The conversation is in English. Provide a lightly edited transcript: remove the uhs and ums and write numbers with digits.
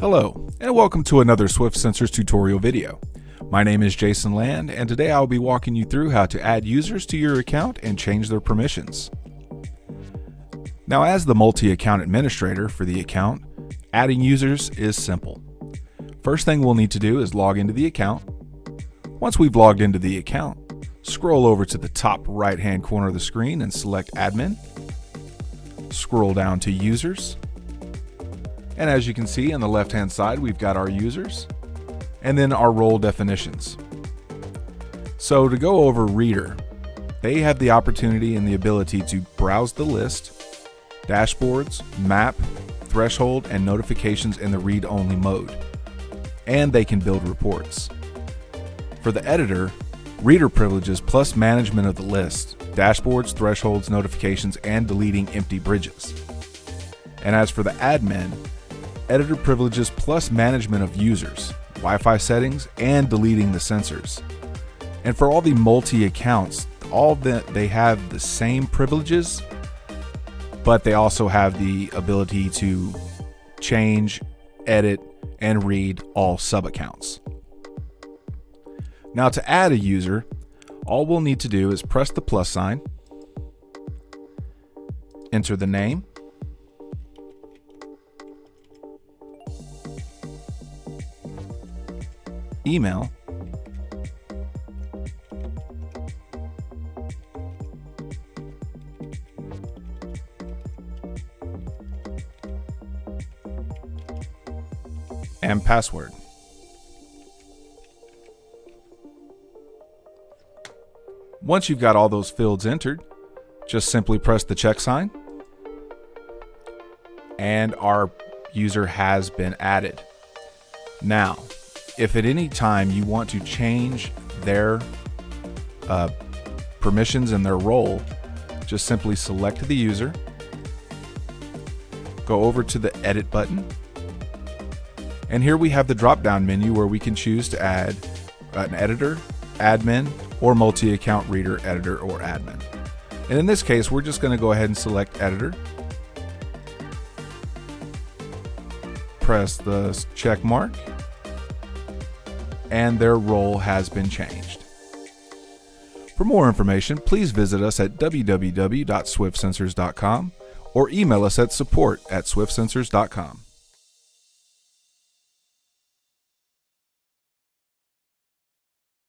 Hello, and welcome to another Swift Sensors tutorial video. My name is Jason Land, and today I'll be walking you through how to add users to your account and change their permissions. Now, as the multi-account administrator for the account, adding users is simple. First thing we'll need to do is log into the account. Once we've logged into the account, scroll over to the top right-hand corner of the screen and select Admin. Scroll down to Users. And as you can see on the left-hand side, we've got our users and then our role definitions. So to go over Reader, they have the opportunity and the ability to browse the list, dashboards, map, threshold, and notifications in the read-only mode. And they can build reports. For the editor, Reader privileges plus management of the list, dashboards, thresholds, notifications, and deleting empty bridges. And as for the admin, editor privileges plus management of users, Wi-Fi settings, and deleting the sensors. And for all the multi-accounts, they have the same privileges, but they also have the ability to change, edit, and read all sub-accounts. Now, to add a user, all we'll need to do is press the plus sign, enter the name, email, and password. Once you've got all those fields entered, just simply press the check sign, and our user has been added. Now, if at any time you want to change their permissions and their role, just simply select the user, go over to the Edit button, and here we have the drop-down menu where we can choose to add an editor, admin, or multi-account reader, editor, or admin. And in this case, we're just going to go ahead and select editor, press the check mark, and their role has been changed. For more information, please visit us at www.swiftsensors.com or email us at support@swiftsensors.com.